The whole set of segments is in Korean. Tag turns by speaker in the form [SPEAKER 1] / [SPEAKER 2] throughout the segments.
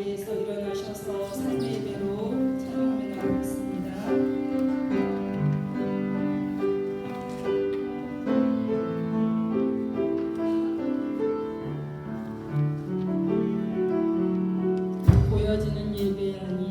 [SPEAKER 1] 자리에서 일어나셔서 삶의 예배로 찬양하며 나가겠습니다. 보여지는 예배하니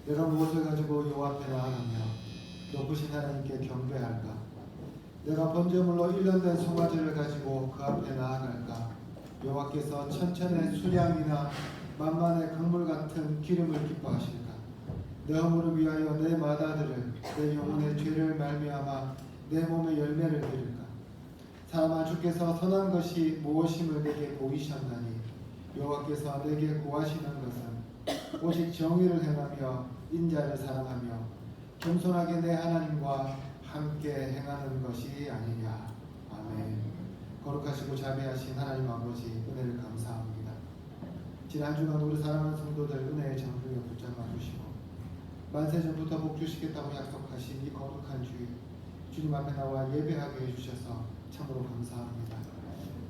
[SPEAKER 2] 내가 무엇을 가지고 여호와 앞에 나아가며 높으신 하나님께 경배할까? 내가 번제물로 1년 된 송아지를 가지고 그 앞에 나아갈까? 여호와께서 천천의 순양이나 만만의 강물 같은 기름을 기뻐하실까? 내 허물을 위하여 내 마다들을 내 영혼의 죄를 말미암아 내 몸의 열매를 드릴까? 사람아 주께서 선한 것이 무엇임을 내게 보이셨나니 여호와께서 내게 구하시는 것은 오직 정의를 행하며 인자를 사랑하며 겸손하게 내 하나님과 함께 행하는 것이 아니냐. 아멘. 거룩하시고 자비하신 하나님 아버지 은혜를 감사합니다. 지난 주간 우리 사랑하는 성도들 은혜의 정중에 붙잡아 주시고 만세 전부터 복 주시겠다고 약속하신 이 거룩한 주일 주님 앞에 나와 예배하게 해주셔서 참으로 감사합니다.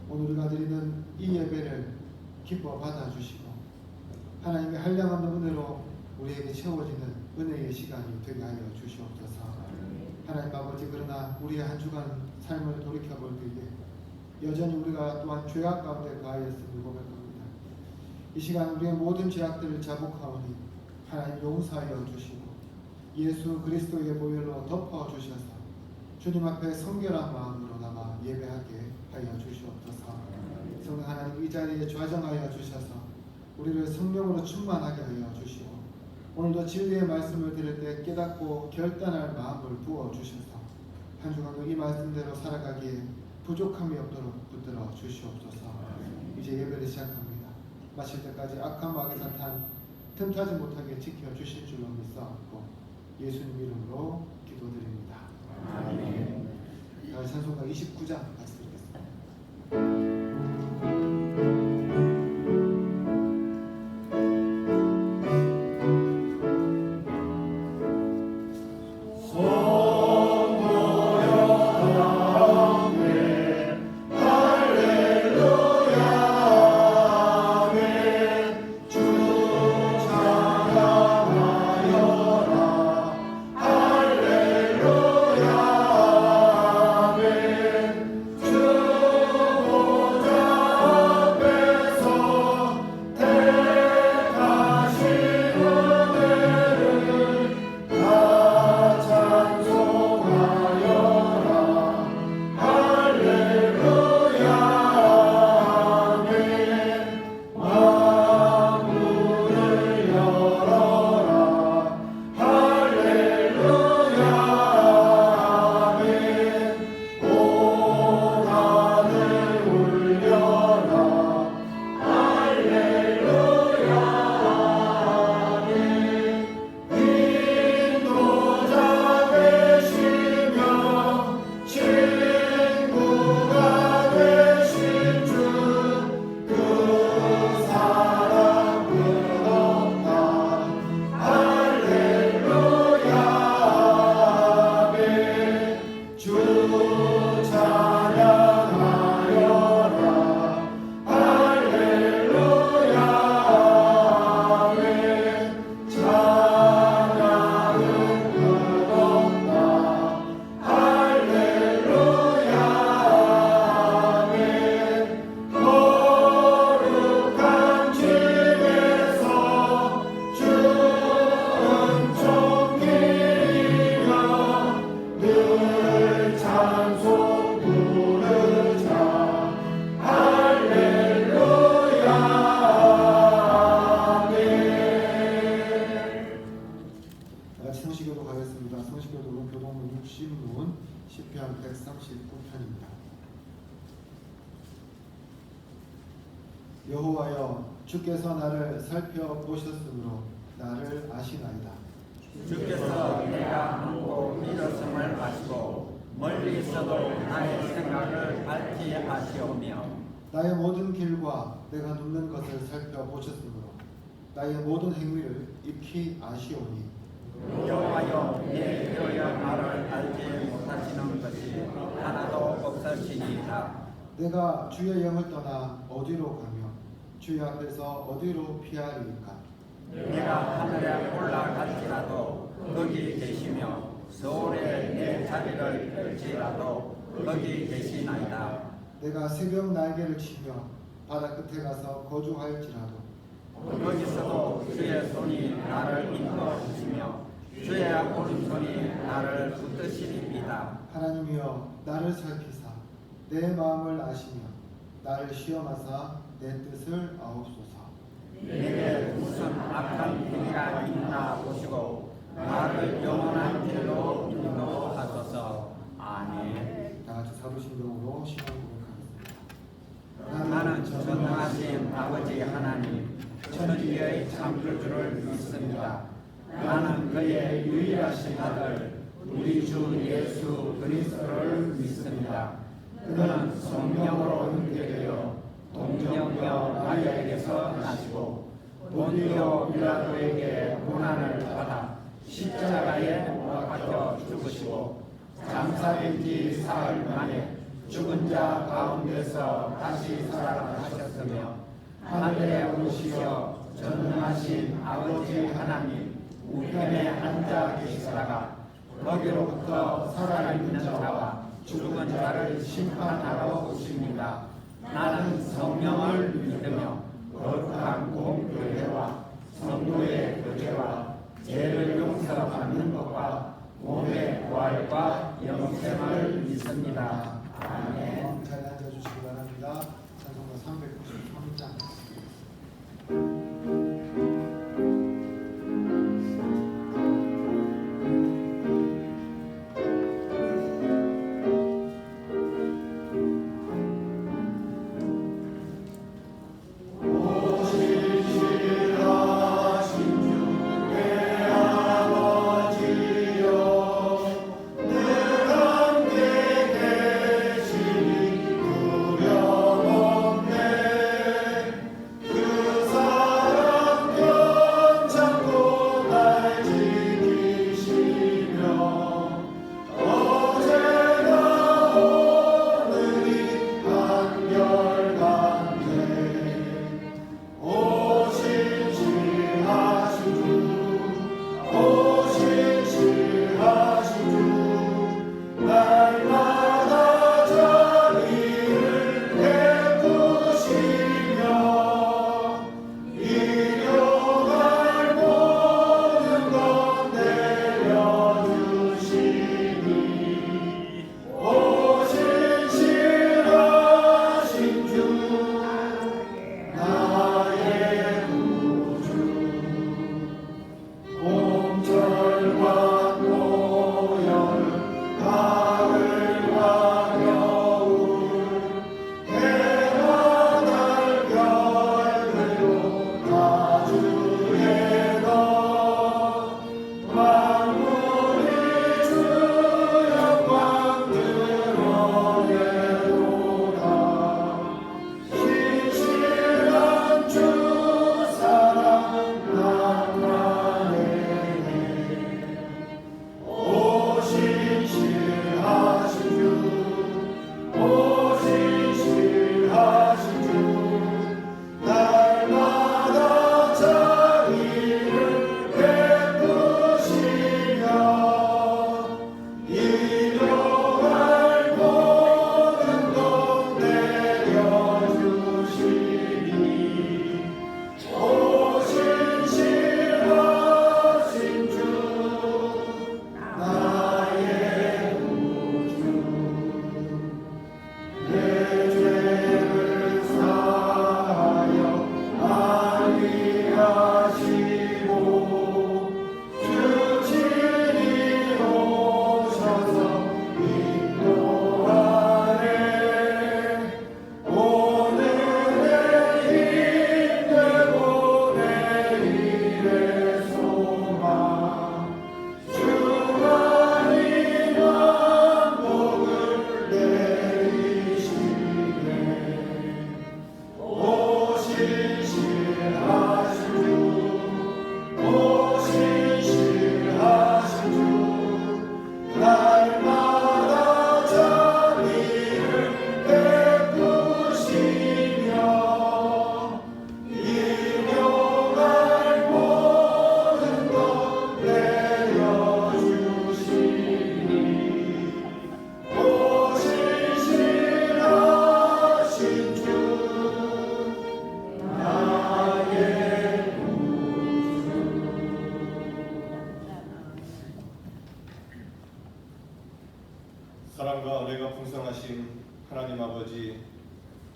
[SPEAKER 2] 오늘 우리가 드리는 이 예배를 기뻐 받아주시고 하나님의 한량없는 은혜로 우리에게 채워지는 은혜의 시간이 되게 하여 주시옵소서. 하나님 아버지, 그러나 우리의 한 주간 삶을 돌이켜볼 때에 여전히 우리가 또한 죄악 가운데 가하였음을 고백합니다. 이 시간 우리의 모든 죄악들을 자복하오니 하나님 용서하여 주시고 예수 그리스도의 보혈로 덮어주셔서 주님 앞에 성결한 마음으로 나가 예배하게 하여 주시옵소서. 성령 하나님 이 자리에 좌정하여 주셔서 우리를 성령으로 충만하게 하여 주시고 오늘도 진리의 말씀을 들을 때 깨닫고 결단할 마음을 부어 주셔서 한 주간도 이 말씀대로 살아가기에 부족함이 없도록 붙들어 주시옵소서. 이제 예배를 시작합니다. 마칠 때까지 악한 마귀 사탄 틈타지 못하게 지켜주실 줄로 믿사옵고 예수님 이름으로 기도드립니다. 아멘. 다음 찬송가 29장 같이 드리겠습니다. 성시교도 가겠습니다. 성시교도는 교동문 60문 10편 139편입니다. 여호와여 주께서 나를 살펴보셨으므로 나를 아시나이다.
[SPEAKER 3] 주께서 내가 항고 믿었음을 아시고 멀리 있어도 나의 생각을 밝히 아시오며
[SPEAKER 2] 나의 모든 길과 내가 눕는 것을 살펴보셨으므로 나의 모든 행위를 익히 아시오니
[SPEAKER 3] 여호와여 내 뼈여 나를 알지 못하시는 것이 하나도 없으시니이다.
[SPEAKER 2] 내가 주의 영을 떠나 어디로 가며 주의 앞에서 어디로 피하리이까.
[SPEAKER 3] 내가 하늘에 올라갈지라도 거기 계시며 서울에 내 자리를 펼지라도 거기 계시나이다.
[SPEAKER 2] 내가 새벽 날개를 치며 바다 끝에 가서 거주할지라도
[SPEAKER 3] 거기서도 주의 손이 나를 이끌어 주시며 주의 오른손이 나를 붙드시리이다.
[SPEAKER 2] 하나님이여 나를 살피사 내 마음을 아시며 나를 시험하사 내 뜻을 아옵소서.
[SPEAKER 3] 내게 무슨 악한 행위가 있나 보시고 나를 영원한 길로 인도하소서. 아멘.
[SPEAKER 2] 다 같이 사도신경으로 신앙 고백하겠습니다.
[SPEAKER 3] 나는 전능하신 아버지 하나님 천지의 창조주를 믿습니다. 나는 그의 유일하신 아들 우리 주 예수 그리스도를 믿습니다. 그는 성령으로 잉태되어 동정녀 마리아에게서 나시고 본디오 빌라도에게 고난을 받아 십자가에 못 박혀 죽으시고 장사된 지 사흘 만에 죽은 자 가운데서 다시 살아나셨으며 하늘에 오르시어 전능하신 아버지 하나님 우편에 앉아 계시다가 거기로부터 살아있는 자와 죽은 자를 심판하러 오십니다. 나는 성령을 믿으며 거룩한 공교회와 성도의 교제와 죄를 용서받는 것과 몸의 부활과 영생을 믿습니다. 아멘.
[SPEAKER 2] 자리에 앉아주시기 바랍니다. 찬송가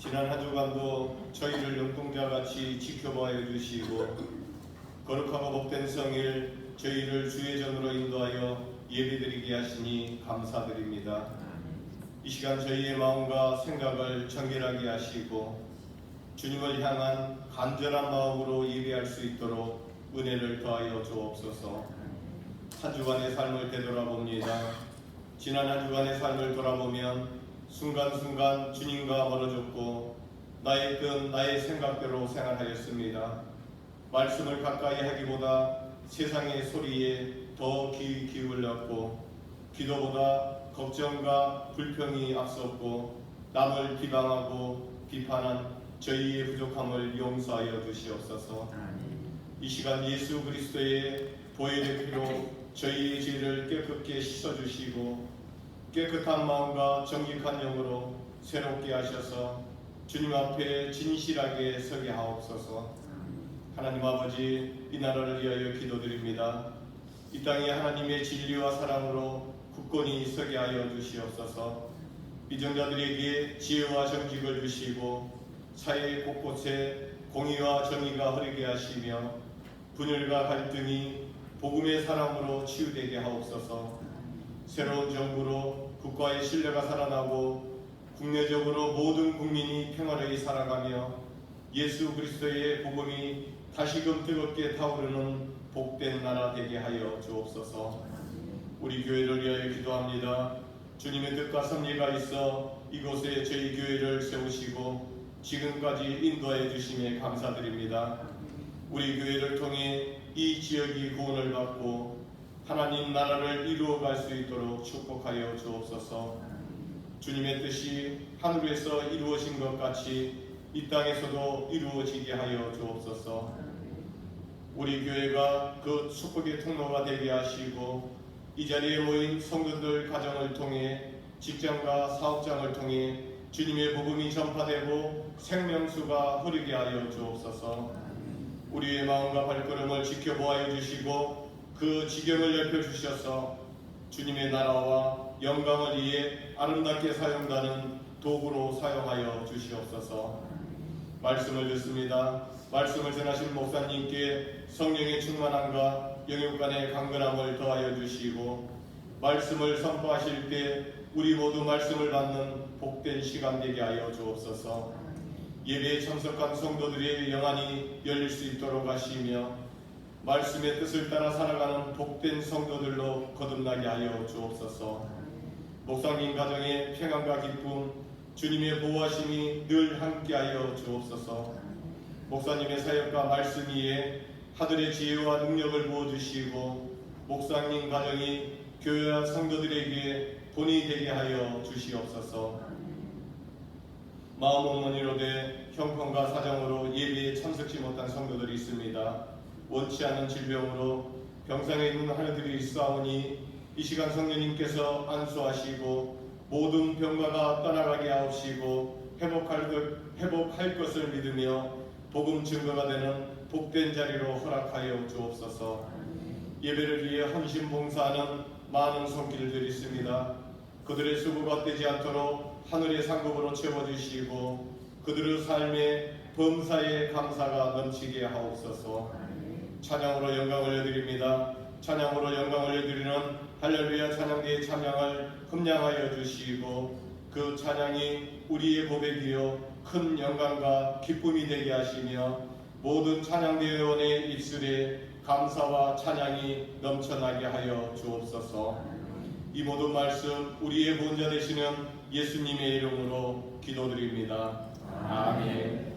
[SPEAKER 4] 지난 한 주간도 저희를 눈동자같이 지켜봐해 주시고 거룩하고 복된 성일 저희를 주의 전으로 인도하여 예배드리게 하시니 감사드립니다. 이 시간 저희의 마음과 생각을 정결하게 하시고 주님을 향한 간절한 마음으로 예배할 수 있도록 은혜를 더하여 주옵소서. 한 주간의 삶을 되돌아봅니다. 지난 한 주간의 삶을 돌아보면 순간순간 주님과 멀어졌고 나의 뜻, 나의 생각대로 생활하였습니다. 말씀을 가까이 하기보다 세상의 소리에 더 귀 기울였고 기도보다 걱정과 불평이 앞섰고 남을 비방하고 비판한 저희의 부족함을 용서하여 주시옵소서. 이 시간 예수 그리스도의 보혈의 피로 저희의 죄를 깨끗게 씻어주시고 깨끗한 마음과 정직한 영으로 새롭게 하셔서 주님 앞에 진실하게 서게 하옵소서. 하나님 아버지, 이 나라를 위하여 기도드립니다. 이 땅에 하나님의 진리와 사랑으로 굳건히 서게 하여 주시옵소서. 미정자들에게 지혜와 정직을 주시고 사회 곳곳에 공의와 정의가 흐르게 하시며 분열과 갈등이 복음의 사랑으로 치유되게 하옵소서. 새로운 정부로 국가의 신뢰가 살아나고 국내적으로 모든 국민이 평화로이 살아가며 예수 그리스도의 복음이 다시금 뜨겁게 타오르는 복된 나라 되게 하여 주옵소서. 우리 교회를 위하여 기도합니다. 주님의 뜻과 섭리가 있어 이곳에 저희 교회를 세우시고 지금까지 인도해 주심에 감사드립니다. 우리 교회를 통해 이 지역이 구원을 받고 하나님 나라를 이루어갈 수 있도록 축복하여 주옵소서. 주님의 뜻이 하늘에서 이루어진 것 같이 이 땅에서도 이루어지게 하여 주옵소서. 우리 교회가 그 축복의 통로가 되게 하시고 이 자리에 모인 성도들 가정을 통해 직장과 사업장을 통해 주님의 복음이 전파되고 생명수가 흐르게 하여 주옵소서. 우리의 마음과 발걸음을 지켜보아여 주시고 그 지경을 넓혀 주셔서 주님의 나라와 영광을 위해 아름답게 사용되는 도구로 사용하여 주시옵소서. 말씀을 듣습니다. 말씀을 전하신 목사님께 성령의 충만함과 영육간의 강건함을 더하여 주시고 말씀을 선포하실 때 우리 모두 말씀을 받는 복된 시간 되게 하여 주옵소서. 예배에 참석한 성도들의 영안이 열릴 수 있도록 하시며 말씀의 뜻을 따라 살아가는 복된 성도들로 거듭나게 하여 주옵소서. 목사님 가정의 평안과 기쁨, 주님의 보호하심이 늘 함께하여 주옵소서. 목사님의 사역과 말씀 위에 하늘의 지혜와 능력을 부어주시고 목사님 가정이 교회와 성도들에게 본이 되게 하여 주시옵소서. 마음 어머니로되 형편과 사정으로 예배에 참석지 못한 성도들이 있습니다. 원치 않은 질병으로 병상에 있는 하나들이 있사오니 이 시간 성령님께서 안수하시고 모든 병마가 떠나가게 하옵시고 회복할 것을 믿으며 복음 증거가 되는 복된 자리로 허락하여 주옵소서. 예배를 위해 헌신 봉사하는 많은 손길들이 있습니다. 그들의 수고가 떼지 않도록 하늘의 상급으로 채워주시고 그들의 삶에 범사에 감사가 넘치게 하옵소서. 찬양으로 영광을 올려드립니다. 찬양으로 영광을 올려드리는 할렐루야 찬양대의 찬양을 흠량하여 주시고 그 찬양이 우리의 고백이요 큰 영광과 기쁨이 되게 하시며 모든 찬양대원의 입술에 감사와 찬양이 넘쳐나게 하여 주옵소서. 이 모든 말씀 우리의 보호자 되시는 예수님의 이름으로 기도드립니다. 아멘.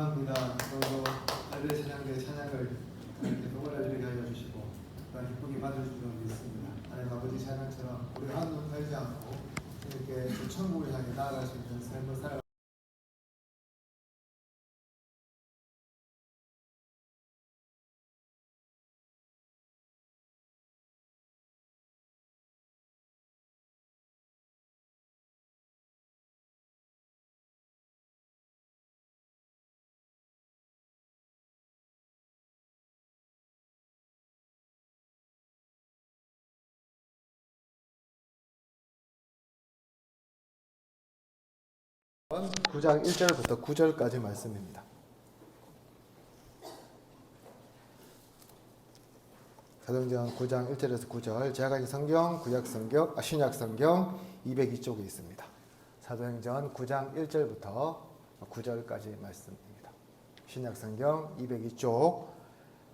[SPEAKER 2] 감사합니다. 그리고 할례 찬양대 찬양을 계속 올려드리게 하여 주시고 또한 기쁘게 받아주시는 믿습니다. 하나님 아버지 찬양처럼 우리 한눈 팔지 않고 이렇게 주 천국을 향해 나아갈 수 있는 삶을 살아 번 9장 1절부터 9절까지 말씀입니다. 사도행전 9장 1절에서 9절 제가 가진 성경 신약 성경 202쪽에 있습니다. 사도행전 9장 1절부터 9절까지 말씀입니다. 신약 성경 202쪽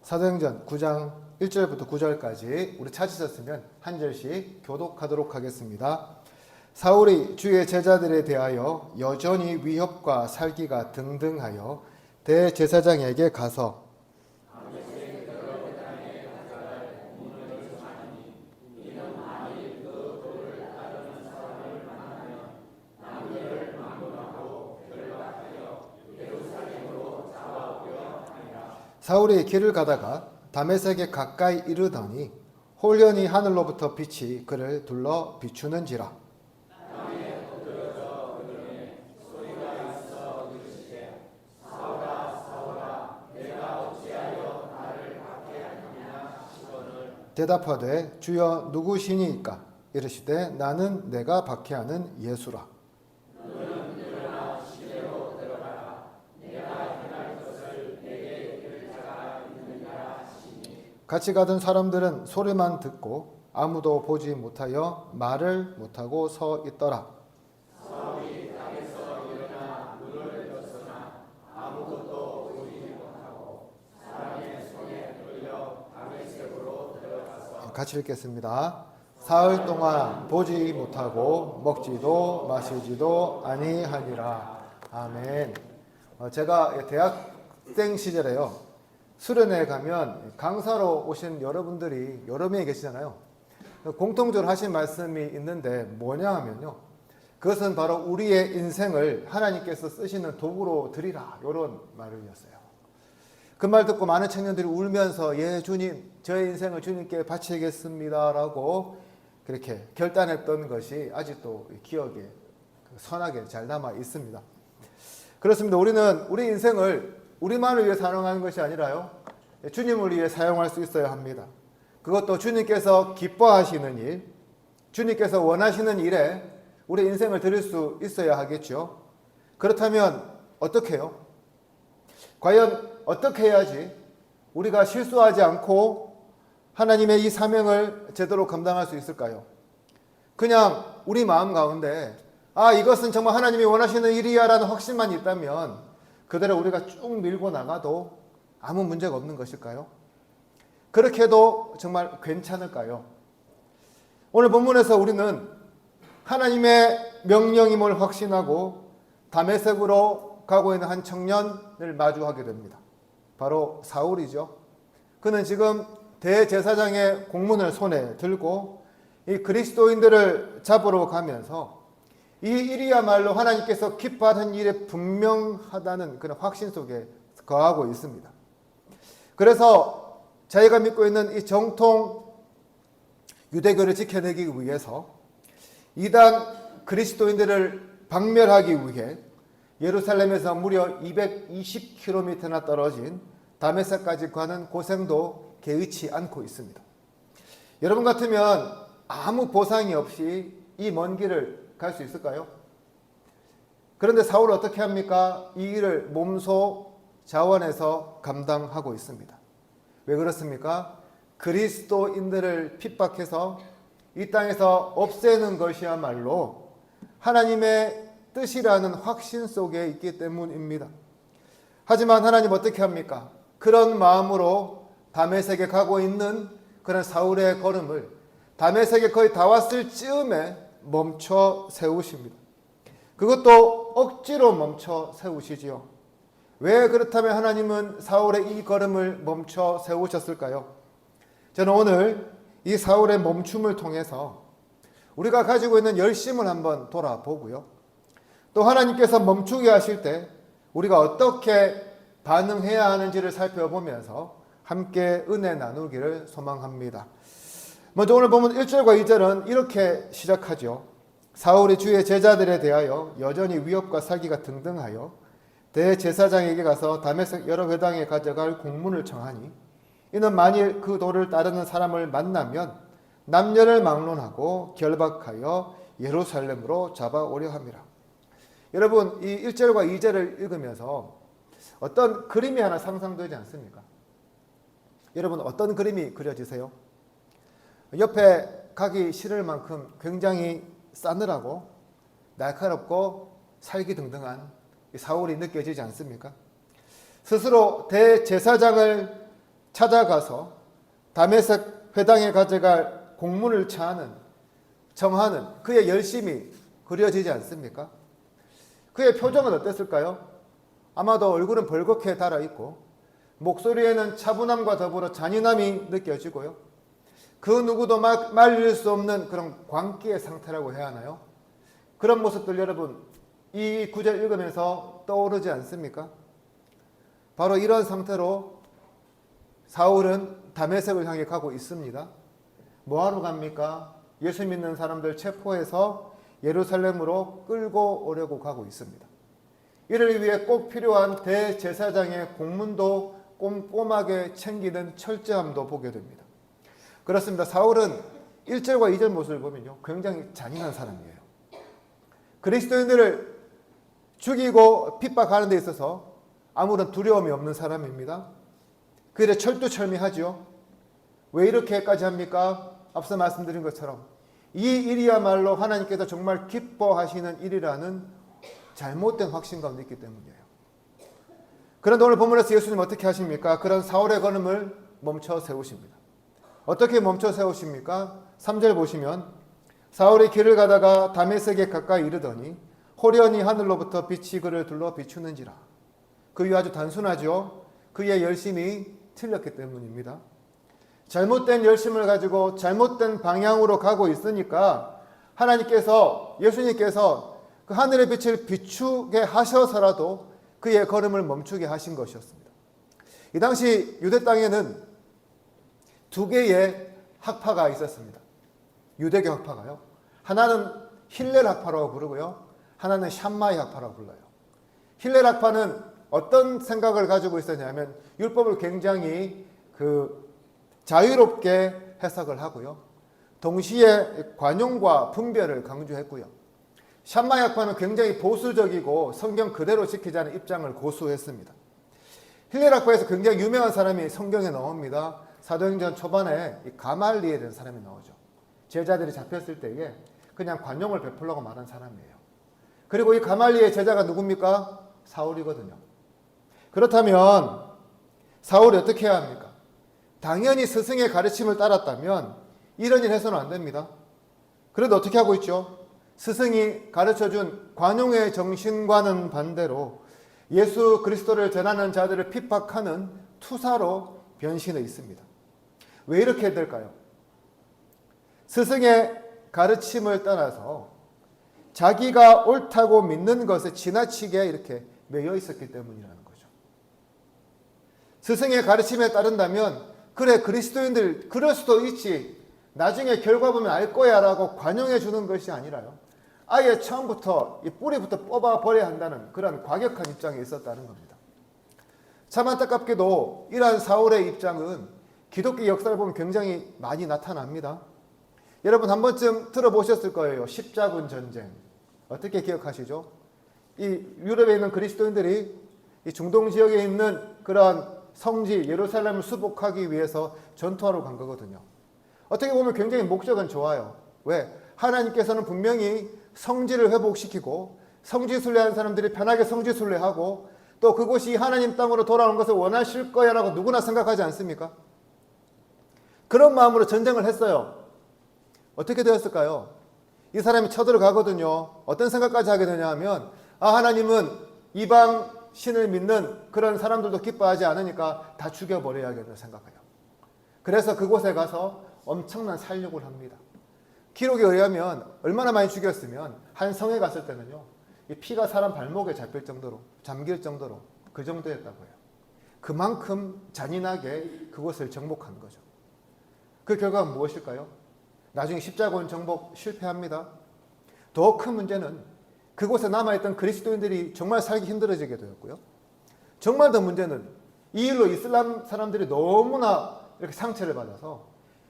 [SPEAKER 2] 사도행전 9장 1절부터 9절까지 우리 찾으셨으면 한 절씩 교독하도록 하겠습니다. 사울이 주의 제자들에 대하여 여전히 위협과 살기가 등등하여 대제사장에게 가서 사울이 길을 가다가 다메섹에 가까이 이르더니 홀연히 하늘로부터 빛이 그를 둘러 비추는지라. 대답하되 주여 누구시니까? 이르시되 나는 내가 박해하는 예수라. 같이 가던 사람들은 소리만 듣고 아무도 보지 못하여 말을 못하고 서 있더라. 같이 읽겠습니다. 사흘 동안 보지 못하고 먹지도 마시지도 아니하니라. 아멘. 제가 대학생 시절에요. 수련회 가면 강사로 오신 여러분들이 여러 명이 계시잖아요. 공통적으로 하신 말씀이 있는데 뭐냐 하면요. 그것은 바로 우리의 인생을 하나님께서 쓰시는 도구로 드리라. 이런 말이었어요. 그 말 듣고 많은 청년들이 울면서 예 주님 저의 인생을 주님께 바치겠습니다 라고 그렇게 결단했던 것이 아직도 기억에 선하게 잘 남아 있습니다. 그렇습니다. 우리는 우리 인생을 우리만을 위해 사용하는 것이 아니라요 주님을 위해 사용할 수 있어야 합니다. 그것도 주님께서 기뻐하시는 일, 주님께서 원하시는 일에 우리 인생을 드릴 수 있어야 하겠죠. 그렇다면 어떻게 해요? 과연 어떻게 해야지 우리가 실수하지 않고 하나님의 이 사명을 제대로 감당할 수 있을까요? 그냥 우리 마음 가운데 이것은 정말 하나님이 원하시는 일이야 라는 확신만 있다면 그대로 우리가 쭉 밀고 나가도 아무 문제가 없는 것일까요? 그렇게 해도 정말 괜찮을까요? 오늘 본문에서 우리는 하나님의 명령임을 확신하고 다메섹으로 가고 있는 한 청년을 마주하게 됩니다. 바로 사울이죠. 그는 지금 대제사장의 공문을 손에 들고 이 그리스도인들을 잡으러 가면서 이 일이야말로 하나님께서 기뻐하는 일에 분명하다는 그런 확신 속에 거하고 있습니다. 그래서 자기가 믿고 있는 이 정통 유대교를 지켜내기 위해서 이단 그리스도인들을 박멸하기 위해 예루살렘에서 무려 220km나 떨어진 다메섹까지 가는 고생도 개의치 않고 있습니다. 여러분 같으면 아무 보상이 없이 이 먼 길을 갈 수 있을까요? 그런데 사울은 어떻게 합니까? 이 일을 몸소 자원해서 감당하고 있습니다. 왜 그렇습니까? 그리스도인들을 핍박해서 이 땅에서 없애는 것이야말로 하나님의 뜻이라는 확신 속에 있기 때문입니다. 하지만 하나님 어떻게 합니까? 그런 마음으로 다메섹에 가고 있는 그런 사울의 걸음을 다메섹에 거의 다 왔을 즈음에 멈춰 세우십니다. 그것도 억지로 멈춰 세우시지요. 왜 그렇다면 하나님은 사울의 이 걸음을 멈춰 세우셨을까요? 저는 오늘 이 사울의 멈춤을 통해서 우리가 가지고 있는 열심을 한번 돌아보고요. 또 하나님께서 멈추게 하실 때 우리가 어떻게 반응해야 하는지를 살펴보면서 함께 은혜 나누기를 소망합니다. 먼저 오늘 보면 1절과 2절은 이렇게 시작하죠. 사울이 주의 제자들에 대하여 여전히 위협과 사기가 등등하여 대제사장에게 가서 다메섹 여러 회당에 가져갈 공문을 청하니 이는 만일 그 도를 따르는 사람을 만나면 남녀를 막론하고 결박하여 예루살렘으로 잡아오려 함이라. 여러분, 이 1절과 2절을 읽으면서 어떤 그림이 하나 상상되지 않습니까? 여러분, 어떤 그림이 그려지세요? 옆에 가기 싫을 만큼 굉장히 싸늘하고 날카롭고 살기등등한 사울이 느껴지지 않습니까? 스스로 대제사장을 찾아가서 다메섹 회당에 가져갈 공문을 청하는 그의 열심이 그려지지 않습니까? 그의 표정은 어땠을까요? 아마도 얼굴은 벌겋게 달아있고 목소리에는 차분함과 더불어 잔인함이 느껴지고요. 그 누구도 말릴 수 없는 그런 광기의 상태라고 해야 하나요? 그런 모습들 여러분 이 구절 읽으면서 떠오르지 않습니까? 바로 이런 상태로 사울은 다메섹을 향해 가고 있습니다. 뭐하러 갑니까? 예수 믿는 사람들 체포해서 예루살렘으로 끌고 오려고 가고 있습니다. 이를 위해 꼭 필요한 대제사장의 공문도 꼼꼼하게 챙기는 철저함도 보게 됩니다. 그렇습니다. 사울은 1절과 2절 모습을 보면요, 굉장히 잔인한 사람이에요. 그리스도인들을 죽이고 핍박하는 데 있어서 아무런 두려움이 없는 사람입니다. 그래 철두철미하죠. 왜 이렇게까지 합니까? 앞서 말씀드린 것처럼 이 일이야말로 하나님께서 정말 기뻐하시는 일이라는 잘못된 확신 가운데 있기 때문이에요. 그런데 오늘 본문에서 예수님 어떻게 하십니까? 그런 사울의 걸음을 멈춰 세우십니다. 어떻게 멈춰 세우십니까? 3절 보시면 사울이 길을 가다가 다메섹에 가까이 이르더니 호련히 하늘로부터 빛이 그를 둘러 비추는지라. 그 이유 아주 단순하죠. 그의 열심이 틀렸기 때문입니다. 잘못된 열심을 가지고 잘못된 방향으로 가고 있으니까 하나님께서, 예수님께서 그 하늘의 빛을 비추게 하셔서라도 그의 걸음을 멈추게 하신 것이었습니다. 이 당시 유대 땅에는 두 개의 학파가 있었습니다. 유대교 학파가요. 하나는 힐렐 학파라고 부르고요. 하나는 샴마이 학파라고 불러요. 힐렐 학파는 어떤 생각을 가지고 있었냐면 율법을 굉장히 자유롭게 해석을 하고요. 동시에 관용과 분별을 강조했고요. 샴마이 학파는 굉장히 보수적이고 성경 그대로 지키자는 입장을 고수했습니다. 힐렐 학파에서 굉장히 유명한 사람이 성경에 나옵니다. 사도행전 초반에 가말리엘이라는 사람이 나오죠. 제자들이 잡혔을 때에 그냥 관용을 베풀려고 말한 사람이에요. 그리고 이 가말리의 제자가 누굽니까? 사울이거든요. 그렇다면 사울이 어떻게 해야 합니까? 당연히 스승의 가르침을 따랐다면 이런 일 해서는 안 됩니다. 그런데 어떻게 하고 있죠? 스승이 가르쳐준 관용의 정신과는 반대로 예수 그리스도를 전하는 자들을 핍박하는 투사로 변신해 있습니다. 왜 이렇게 될까요? 스승의 가르침을 따라서 자기가 옳다고 믿는 것에 지나치게 이렇게 매여 있었기 때문이라는 거죠. 스승의 가르침에 따른다면 그래 그리스도인들 그럴 수도 있지 나중에 결과 보면 알 거야 라고 관용해 주는 것이 아니라요. 아예 처음부터 이 뿌리부터 뽑아버려야 한다는 그런 과격한 입장에 있었다는 겁니다. 참 안타깝게도 이러한 사울의 입장은 기독교 역사를 보면 굉장히 많이 나타납니다. 여러분 한 번쯤 들어보셨을 거예요. 십자군 전쟁. 어떻게 기억하시죠? 이 유럽에 있는 그리스도인들이 이 중동 지역에 있는 그러한 성지 예루살렘을 수복하기 위해서 전투하러 간 거거든요. 어떻게 보면 굉장히 목적은 좋아요. 왜? 하나님께서는 분명히 성지를 회복시키고 성지 순례한 사람들이 편하게 성지 순례하고 또 그곳이 하나님 땅으로 돌아오는 것을 원하실 거야 라고 누구나 생각하지 않습니까? 그런 마음으로 전쟁을 했어요. 어떻게 되었을까요? 이 사람이 쳐들어가거든요. 어떤 생각까지 하게 되냐 하면 하나님은 이방 신을 믿는 그런 사람들도 기뻐하지 않으니까 다 죽여버려야겠다 생각해요. 그래서 그곳에 가서 엄청난 살육을 합니다. 기록에 의하면 얼마나 많이 죽였으면 한 성에 갔을 때는요, 이 피가 사람 발목에 잡힐 정도로, 잠길 정도로 그 정도였다고 해요. 그만큼 잔인하게 그곳을 정복한 거죠. 그 결과가 무엇일까요? 나중에 십자군 정복 실패합니다. 더 큰 문제는 그곳에 남아있던 그리스도인들이 정말 살기 힘들어지게 되었고요. 정말 더 문제는 이 일로 이슬람 사람들이 너무나 이렇게 상처를 받아서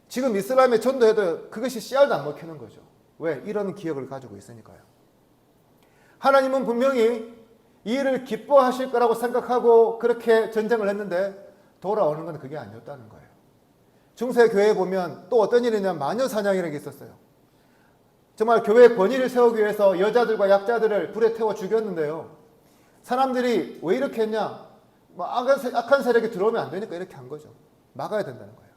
[SPEAKER 2] 지금 이슬람에 전도해도 그것이 씨알도 안 먹히는 거죠. 왜? 이런 기억을 가지고 있으니까요. 하나님은 분명히 이 일을 기뻐하실 거라고 생각하고 그렇게 전쟁을 했는데 돌아오는 건 그게 아니었다는 거예요. 중세 교회에 보면 또 어떤 일이냐면 마녀 사냥이라는 게 있었어요. 정말 교회의 권위를 세우기 위해서 여자들과 약자들을 불에 태워 죽였는데요. 사람들이 왜 이렇게 했냐? 악한 세력이 들어오면 안 되니까 이렇게 한 거죠. 막아야 된다는 거예요.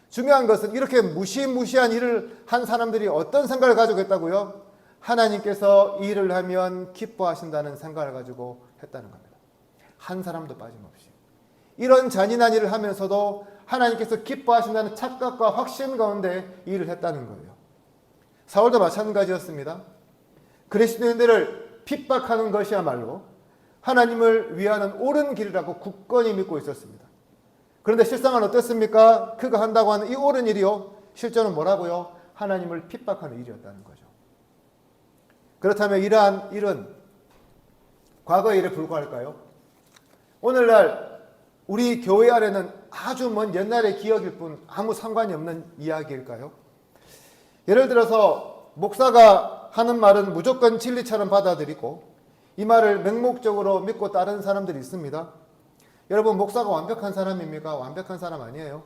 [SPEAKER 2] 중요한 것은 이렇게 무시무시한 일을 한 사람들이 어떤 생각을 가지고 했다고요? 하나님께서 이 일을 하면 기뻐하신다는 생각을 가지고 했다는 겁니다. 한 사람도 빠짐없이. 이런 잔인한 일을 하면서도 하나님께서 기뻐하신다는 착각과 확신 가운데 이 일을 했다는 거예요. 사울도 마찬가지였습니다. 그리스도인들을 핍박하는 것이야말로 하나님을 위하는 옳은 길이라고 굳건히 믿고 있었습니다. 그런데 실상은 어땠습니까? 그가 한다고 하는 이 옳은 일이요, 실제는 뭐라고요? 하나님을 핍박하는 일이었다는 거죠. 그렇다면 이러한 일은 과거의 일에 불과할까요? 오늘날 우리 교회 안에는 아주 먼 옛날의 기억일 뿐 아무 상관이 없는 이야기일까요? 예를 들어서 목사가 하는 말은 무조건 진리처럼 받아들이고 이 말을 맹목적으로 믿고 따르는 사람들이 있습니다. 여러분, 목사가 완벽한 사람입니까? 완벽한 사람 아니에요.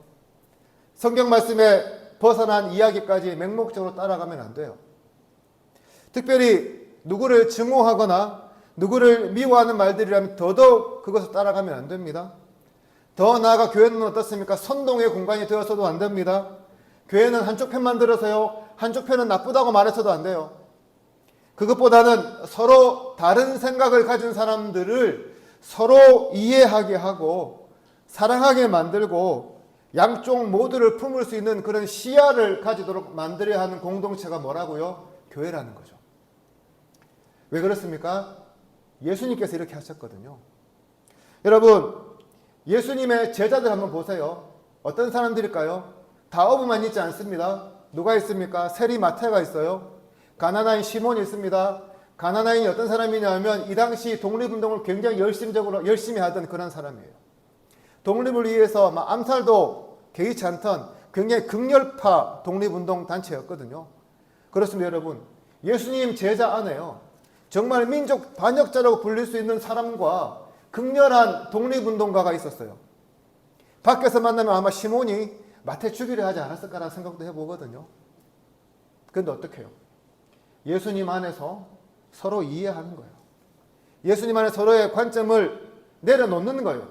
[SPEAKER 2] 성경 말씀에 벗어난 이야기까지 맹목적으로 따라가면 안 돼요. 특별히 누구를 증오하거나 누구를 미워하는 말들이라면 더더욱 그것을 따라가면 안 됩니다. 더 나아가 교회는 어떻습니까? 선동의 공간이 되어서도 안 됩니다. 교회는 한쪽 편만 들어서요, 한쪽 편은 나쁘다고 말해서도 안 돼요. 그것보다는 서로 다른 생각을 가진 사람들을 서로 이해하게 하고 사랑하게 만들고 양쪽 모두를 품을 수 있는 그런 시야를 가지도록 만들어야 하는 공동체가 뭐라고요? 교회라는 거죠. 왜 그렇습니까? 예수님께서 이렇게 하셨거든요. 여러분, 예수님의 제자들 한번 보세요. 어떤 사람들일까요? 다 어부만 있지 않습니다. 누가 있습니까? 세리 마태가 있어요. 가나나인 시몬이 있습니다. 가나나인이 어떤 사람이냐 하면 이 당시 독립운동을 굉장히 열심히 하던 그런 사람이에요. 독립을 위해서 암살도 개의치 않던 굉장히 극렬파 독립운동 단체였거든요. 그렇습니다, 여러분. 예수님 제자 안에요, 정말 민족 반역자라고 불릴 수 있는 사람과 극렬한 독립운동가가 있었어요. 밖에서 만나면 아마 시몬이 마태 죽이려 하지 않았을까라는 생각도 해보거든요. 그런데 어떻게 해요? 예수님 안에서 서로 이해하는 거예요. 예수님 안에 서로의 관점을 내려놓는 거예요.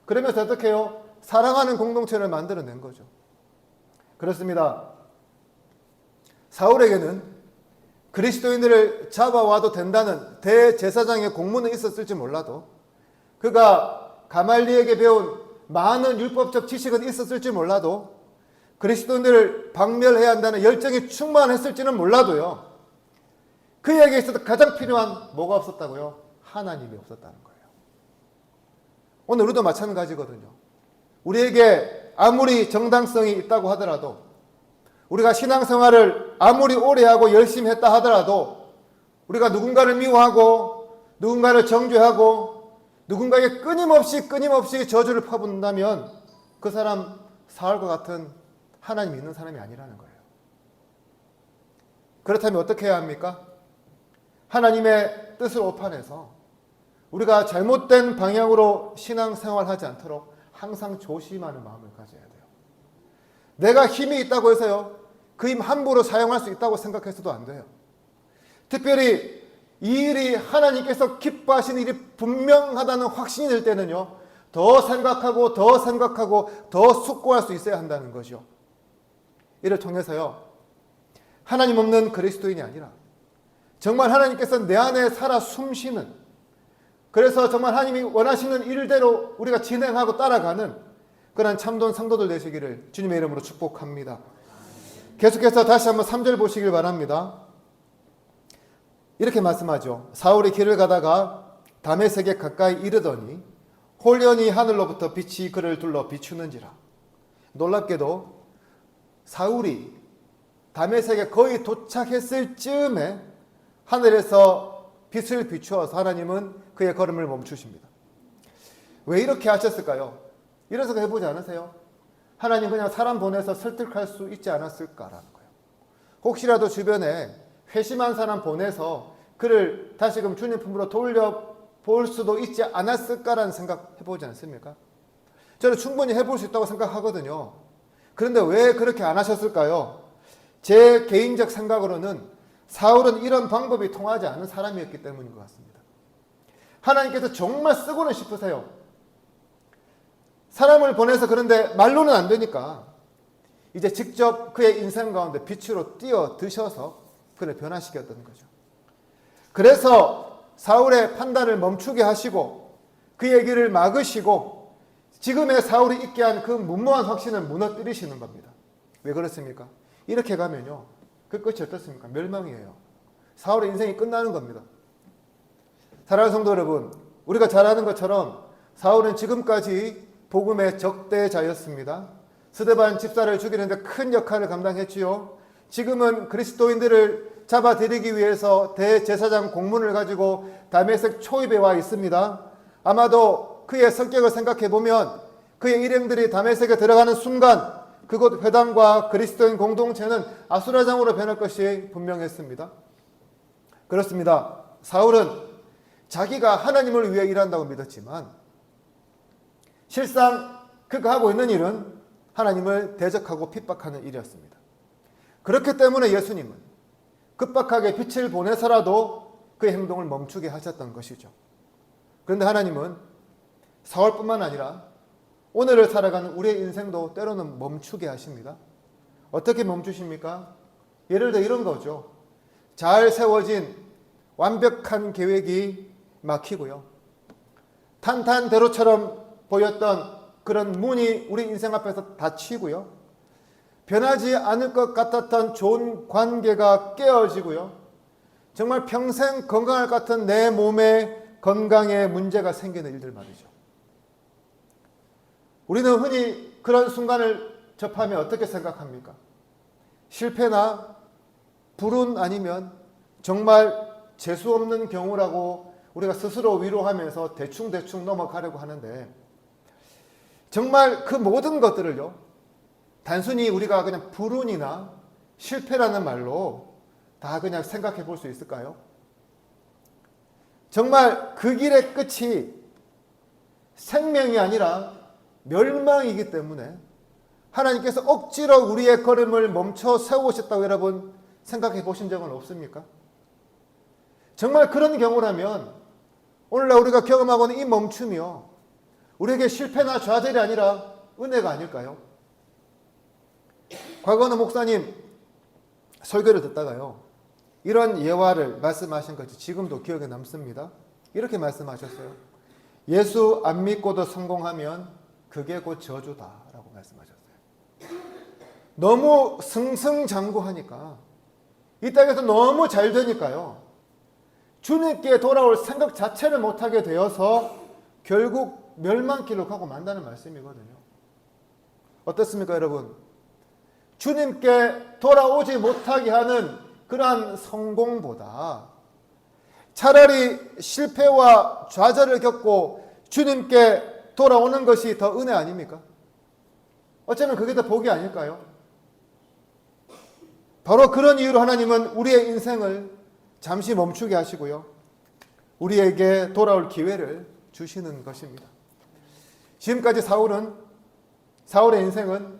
[SPEAKER 2] 그러면서 어떻게 해요? 사랑하는 공동체를 만들어낸 거죠. 그렇습니다. 사울에게는 그리스도인들을 잡아와도 된다는 대제사장의 공문은 있었을지 몰라도, 그가 가말리에게 배운 많은 율법적 지식은 있었을지 몰라도, 그리스도인들을 박멸해야 한다는 열정이 충만했을지는 몰라도요, 그에게 있어서 가장 필요한 뭐가 없었다고요? 하나님이 없었다는 거예요. 오늘 우리도 마찬가지거든요. 우리에게 아무리 정당성이 있다고 하더라도, 우리가 신앙생활을 아무리 오래 하고 열심히 했다 하더라도, 우리가 누군가를 미워하고 누군가를 정죄하고 누군가에게 끊임없이 저주를 퍼붓는다면 그 사람 사울과 같은 하나님 믿는 사람이 아니라는 거예요. 그렇다면 어떻게 해야 합니까? 하나님의 뜻을 오판해서 우리가 잘못된 방향으로 신앙생활하지 않도록 항상 조심하는 마음을 가져야 돼요. 내가 힘이 있다고 해서요, 그 힘 함부로 사용할 수 있다고 생각해서도 안 돼요. 특별히 이 일이 하나님께서 기뻐하시는 일이 분명하다는 확신이 들 때는요, 더 생각하고 더 숙고할 수 있어야 한다는 거죠. 이를 통해서요, 하나님 없는 그리스도인이 아니라 정말 하나님께서 내 안에 살아 숨쉬는 그래서 정말 하나님이 원하시는 일대로 우리가 진행하고 따라가는 그런 참된 성도들 되시기를 주님의 이름으로 축복합니다. 계속해서 다시 한번 3절 보시길 바랍니다. 이렇게 말씀하죠. 사울이 길을 가다가 다메섹에 가까이 이르더니 홀연히 하늘로부터 빛이 그를 둘러 비추는지라. 놀랍게도 사울이 다메섹에 거의 도착했을 즈음에 하늘에서 빛을 비추어서 하나님은 그의 걸음을 멈추십니다. 왜 이렇게 하셨을까요? 이런 생각 해보지 않으세요? 하나님 그냥 사람 보내서 설득할 수 있지 않았을까라는 거예요. 혹시라도 주변에 회심한 사람 보내서 그를 다시금 주님 품으로 돌려볼 수도 있지 않았을까라는 생각 해보지 않습니까? 저는 충분히 해볼 수 있다고 생각하거든요. 그런데 왜 그렇게 안 하셨을까요? 제 개인적 생각으로는 사울은 이런 방법이 통하지 않은 사람이었기 때문인 것 같습니다. 하나님께서 정말 쓰고는 싶으세요. 사람을 보내서 그런데 말로는 안 되니까 이제 직접 그의 인생 가운데 빛으로 뛰어드셔서 그를 변화시켰던 거죠. 그래서 사울의 판단을 멈추게 하시고 그의 길을 막으시고 지금의 사울이 있게 한 그 무모한 확신을 무너뜨리시는 겁니다. 왜 그렇습니까? 이렇게 가면요, 그 끝이 어떻습니까? 멸망이에요. 사울의 인생이 끝나는 겁니다. 사랑하는 성도 여러분, 우리가 잘 아는 것처럼 사울은 지금까지 복음의 적대자였습니다. 스데반 집사를 죽이는데 큰 역할을 감당했지요. 지금은 그리스도인들을 잡아들이기 위해서 대제사장 공문을 가지고 다메섹 초입에 와 있습니다. 아마도 그의 성격을 생각해 보면 그의 일행들이 다메섹에 들어가는 순간 그곳 회당과 그리스도인 공동체는 아수라장으로 변할 것이 분명했습니다. 그렇습니다. 사울은 자기가 하나님을 위해 일한다고 믿었지만 실상 그가 하고 있는 일은 하나님을 대적하고 핍박하는 일이었습니다. 그렇기 때문에 예수님은 급박하게 빛을 보내서라도 그의 행동을 멈추게 하셨던 것이죠. 그런데 하나님은 사울뿐만 아니라 오늘을 살아가는 우리의 인생도 때로는 멈추게 하십니다. 어떻게 멈추십니까? 예를 들어 이런 거죠. 잘 세워진 완벽한 계획이 막히고요. 탄탄대로처럼 보였던 그런 문이 우리 인생 앞에서 닫히고요. 변하지 않을 것 같았던 좋은 관계가 깨어지고요. 정말 평생 건강할 것 같은 내 몸의 건강에 문제가 생기는 일들 말이죠. 우리는 흔히 그런 순간을 접하면 어떻게 생각합니까? 실패나 불운 아니면 정말 재수없는 경우라고 우리가 스스로 위로하면서 대충 넘어가려고 하는데 정말 그 모든 것들을요, 단순히 우리가 그냥 불운이나 실패라는 말로 다 그냥 생각해 볼 수 있을까요? 정말 그 길의 끝이 생명이 아니라 멸망이기 때문에 하나님께서 억지로 우리의 걸음을 멈춰 세우셨다고 여러분 생각해 보신 적은 없습니까? 정말 그런 경우라면 오늘날 우리가 경험하고 있는 이 멈춤이요, 우리에게 실패나 좌절이 아니라 은혜가 아닐까요? 과거 어느 목사님 설교를 듣다가요, 이런 예화를 말씀하신 것이 지금도 기억에 남습니다. 이렇게 말씀하셨어요. 예수 안 믿고도 성공하면 그게 곧 저주다라고 말씀하셨어요. 너무 승승장구하니까, 이 땅에서 너무 잘 되니까요, 주님께 돌아올 생각 자체를 못하게 되어서 결국 멸망길로 가고 만다는 말씀이거든요. 어떻습니까, 여러분? 주님께 돌아오지 못하게 하는 그러한 성공보다 차라리 실패와 좌절을 겪고 주님께 돌아오는 것이 더 은혜 아닙니까? 어쩌면 그게 더 복이 아닐까요? 바로 그런 이유로 하나님은 우리의 인생을 잠시 멈추게 하시고요, 우리에게 돌아올 기회를 주시는 것입니다. 지금까지 사울의 인생은